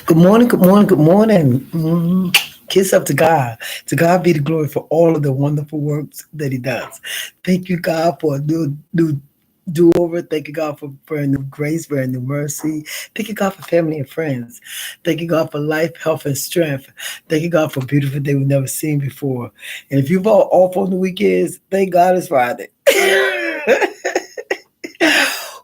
Good morning, good morning, good morning. Kiss up to God. To God be the glory for all of the wonderful works that He does. Thank you, God, for a new do over. Thank you, God, for a new grace, for a new mercy. Thank you, God, for family and friends. Thank you, God, for life, health, and strength. Thank you, God, for a beautiful day we've never seen before. And if you've all off on the weekends, thank God it's Friday.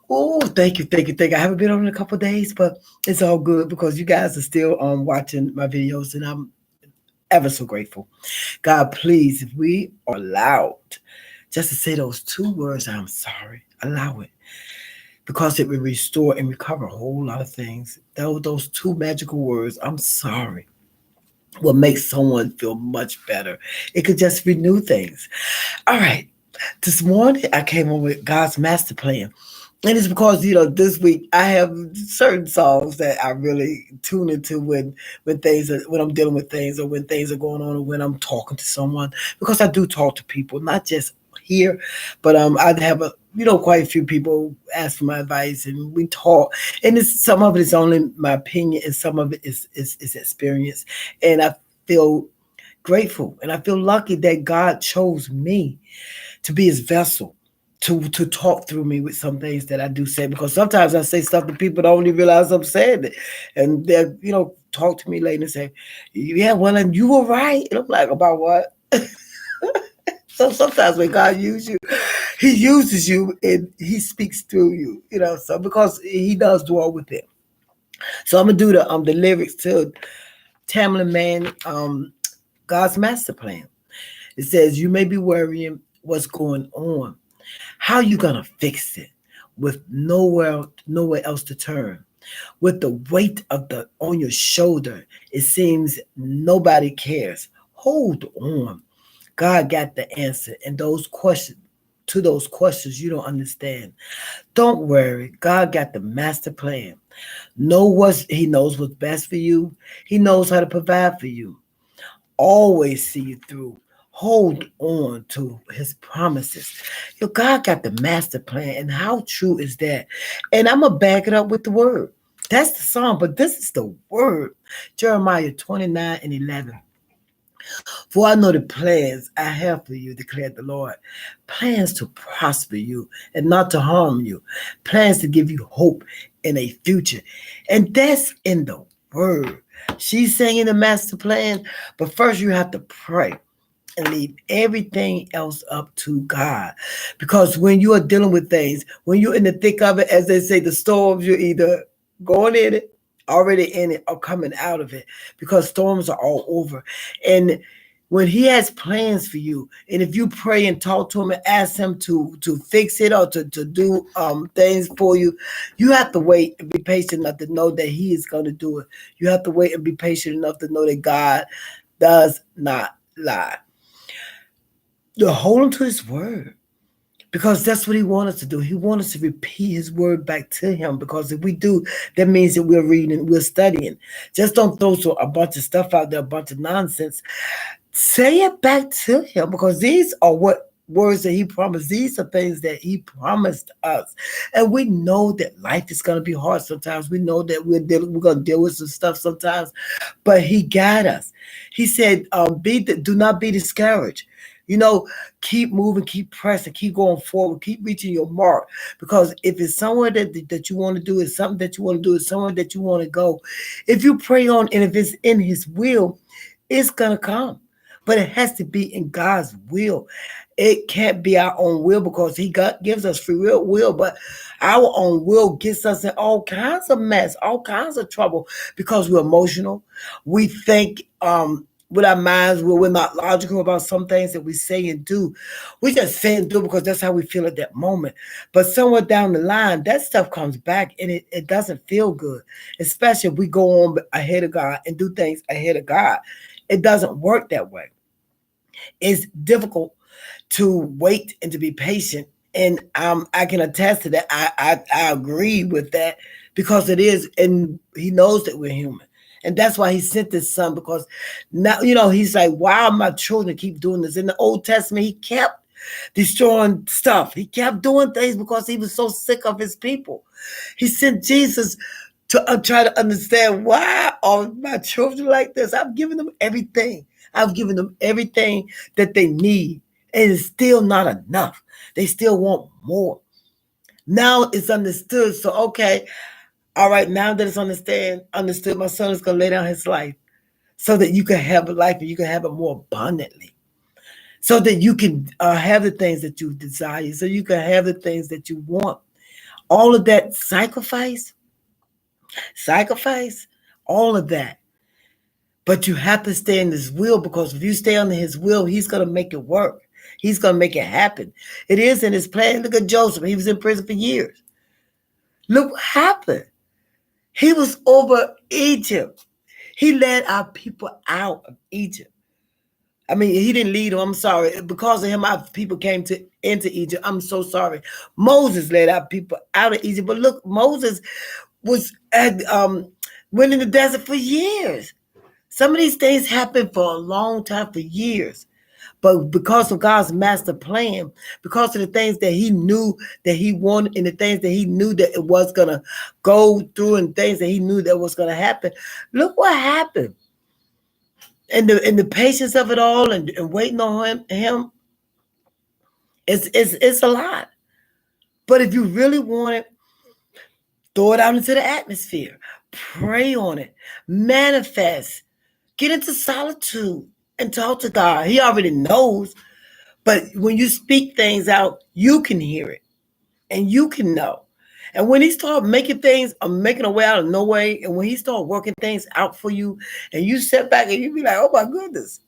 Oh, thank you, thank you, thank you. I haven't been on in a couple of days, but it's all good because you guys are still watching my videos, and I'm ever so grateful. God, please, if we are allowed just to say those two words, I'm sorry, allow it because it will restore and recover a whole lot of things. Those two magical words, I'm sorry, will make someone feel much better. It could just renew things. All right. This morning I came up with God's master plan. And it's because, this week I have certain songs that I really tune into when I'm dealing with things or when things are going on or when I'm talking to someone. Because I do talk to people, not just here, but I have quite a few people ask for my advice and we talk. And some of it is only my opinion and some of it is experience. And I feel grateful and I feel lucky that God chose me to be his vessel to talk through me with some things that I do say because sometimes I say stuff that people don't even realize I'm saying it. And they'll, talk to me later and say, yeah, well, and you were right. And I'm like, about what? So sometimes when God uses you, he uses you and he speaks through you, so because he does dwell with it. So I'm gonna do the lyrics to Tamlin Man, God's master plan. It says, you may be worrying what's going on. How you gonna fix it with nowhere else to turn? With the weight of the on your shoulder, it seems nobody cares. Hold on. God got the answer. And those questions you don't understand. Don't worry. God got the master plan. He knows what's best for you. He knows how to provide for you. Always see you through. Hold on to his promises. God got the master plan, and how true is that? And I'm gonna back it up with the word. That's the song, but this is the word. Jeremiah 29:11. For I know the plans I have for you, declared the Lord. Plans to prosper you and not to harm you. Plans to give you hope in a future. And that's in the word. She's saying the master plan, but first you have to pray and leave everything else up to God. Because when you are dealing with things, when you're in the thick of it, as they say, the storms, you're either going in it, already in it, or coming out of it. Because storms are all over. And when he has plans for you, and if you pray and talk to him and ask him to fix it or to do things for you, you have to wait and be patient enough to know that he is going to do it. You have to wait and be patient enough to know that God does not lie. You hold him to his word because that's what he wants us to do. He wants us to repeat his word back to him because if we do, that means that we're reading, we're studying. Just don't throw a bunch of stuff out there, a bunch of nonsense. Say it back to him because these are what words that he promised. These are things that he promised us. And we know that life is going to be hard sometimes. We know that we're going to deal with some stuff sometimes, but he got us. He said, do not be discouraged. Keep moving, keep pressing, keep going forward, keep reaching your mark. Because if it's somewhere that you want to do, it's something that you want to do, it's somewhere that you want to go. If you pray on and if it's in his will, it's going to come. But it has to be in God's will. It can't be our own will because gives us free will, but our own will gets us in all kinds of mess, all kinds of trouble because we're emotional. We think with our minds where we're not logical about some things that we say and do. We just say and do because that's how we feel at that moment. But somewhere down the line, that stuff comes back and it doesn't feel good, especially if we go on ahead of God and do things ahead of God. It doesn't work that way. It's difficult to wait and to be patient. And I can attest to that. I agree with that because it is, and he knows that we're human. And that's why he sent his son because now, he's like, why my children keep doing this? In the Old Testament, he kept destroying stuff. He kept doing things because he was so sick of his people. He sent Jesus to try to understand why are my children like this. I've given them everything. I've given them everything that they need, and it's still not enough. They still want more. Now it's understood. So okay, all right. Now that it's understood, my son is going to lay down his life so that you can have a life and you can have it more abundantly. So that you can have the things that you desire. So you can have the things that you want. All of that sacrifice, all of that. But you have to stay in his will, because if you stay under his will, he's going to make it work. He's going to make it happen. It is in his plan. Look at Joseph. He was in prison for years. Look what happened. He was over Egypt. He led our people out of Egypt. I mean, he didn't lead them. I'm sorry. Because of him, our people came into Egypt. I'm so sorry. Moses led our people out of Egypt. But look, Moses went in the desert for years. Some of these things happened for a long time, for years. But because of God's master plan, because of the things that he knew that he wanted, and the things that he knew that it was going to go through, and things that he knew that was going to happen, look what happened. And the patience of it all, and waiting on him, it's a lot. But if you really want it, throw it out into the atmosphere. Pray on it. Manifest. Get into solitude and talk to God. He already knows. But when you speak things out, you can hear it and you can know. And when he start making things, making a way out of no way, and when he start working things out for you, and you sit back and you be like, oh my goodness,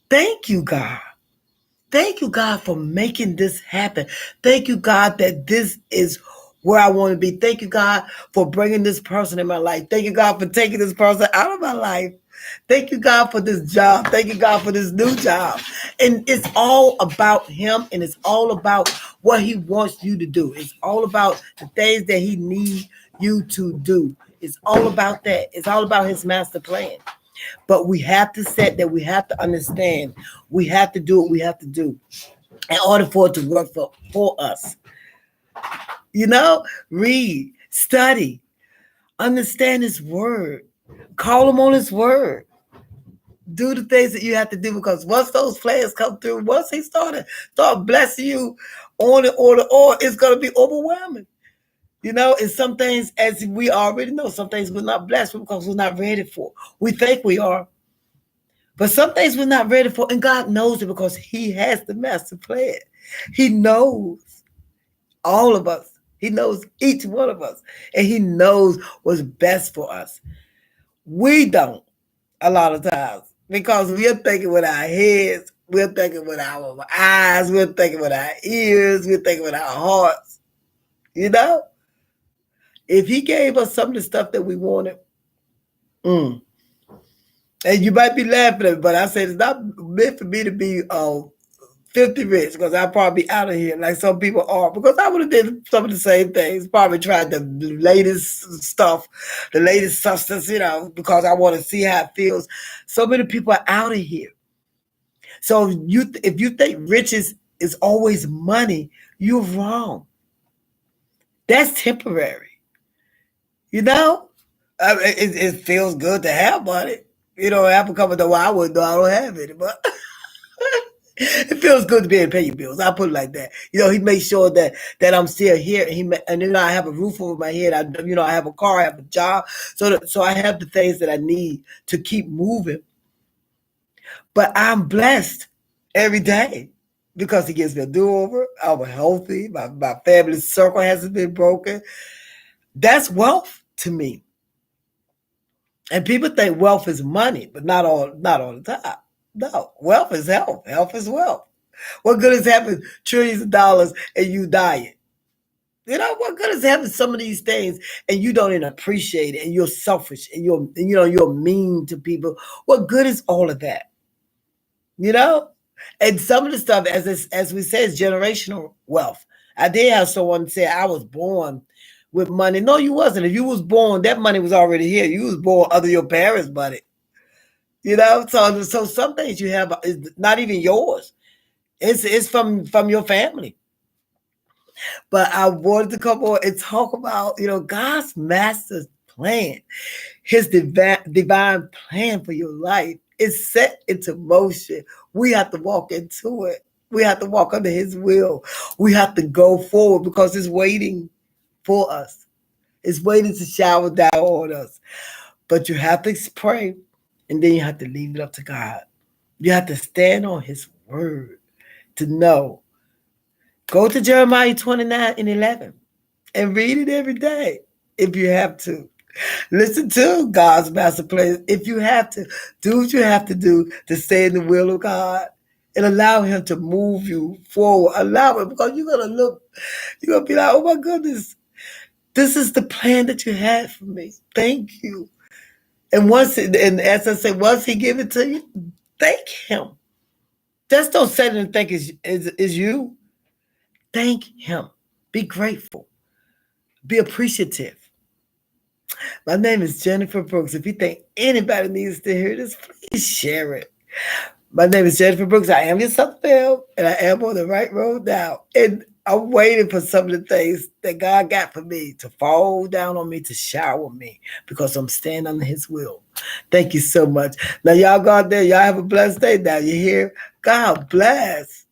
thank you, God. Thank you, God, for making this happen. Thank you, God, that this is where I want to be. Thank you, God, for bringing this person in my life. Thank you, God, for taking this person out of my life. Thank you, God, for this job. Thank you, God, for this new job. And it's all about him, and it's all about what he wants you to do. It's all about the things that he needs you to do. It's all about that. It's all about his master plan. But we have to set that, we have to understand. We have to do what we have to do in order for it to work for us. Read, study, understand his word. Call him on his word. Do the things that you have to do, because once those plans come through, once he start blessing you on it, or it's going to be overwhelming. And some things, as we already know, some things we're not blessed with because we're not ready for. We think we are. But some things we're not ready for, and God knows it because he has the master plan. He knows all of us. He knows each one of us, and he knows what's best for us. We don't, a lot of times, because we're thinking with our heads, we're thinking with our eyes, we're thinking with our ears, we're thinking with our hearts. If he gave us some of the stuff that we wanted, and you might be laughing at me, but I said it's not meant for me to be 50 rich, because I'll probably be out of here like some people are, because I would have did some of the same things, probably tried the latest stuff, the latest substance, because I want to see how it feels. So many people are out of here. So if you think riches is always money, you're wrong. That's temporary. It feels good to have money. Apple come with the I wouldn't know I don't have it, but it feels good to be able to pay your bills. I'll put it like that. He makes sure that I'm still here, and I have a roof over my head. I have a car, I have a job, so I have the things that I need to keep moving. But I'm blessed every day because he gives me a do-over. I'm healthy. My family circle hasn't been broken. That's wealth to me. And people think wealth is money, but not all the time. No, wealth is health. Health is wealth. What good is having trillions of dollars and you dying? What good is having some of these things and you don't even appreciate it, and you're selfish, and you're mean to people? What good is all of that? And some of the stuff, as we say, is generational wealth. I did have someone say I was born with money. No, you wasn't. If you was born, that money was already here. You was born under your parents' money. So some things you have is not even yours. It's from your family. But I wanted to come on and talk about, God's master plan. His divine plan for your life is set into motion. We have to walk into it. We have to walk under his will. We have to go forward because it's waiting for us. It's waiting to shower down on us. But you have to pray, and then you have to leave it up to God. You have to stand on his word to know. Go to Jeremiah 29:11 and read it every day if you have to. Listen to God's master plan if you have to. Do what you have to do to stay in the will of God and allow him to move you forward. Allow it, because you're going to look, you're going to be like, oh my goodness, this is the plan that you had for me. Thank you. And and as I say, once he give it to you, thank him. Just don't sit and think is you. Thank him. Be grateful. Be appreciative. My name is Jennifer Brooks. If you think anybody needs to hear this, please share it. My name is Jennifer Brooks. I am your Southfield, and I am on the right road now. And I'm waiting for some of the things that God got for me to fall down on me, to shower me, because I'm standing under his will. Thank you so much. Now, y'all go out there. Y'all have a blessed day now. You hear? God bless.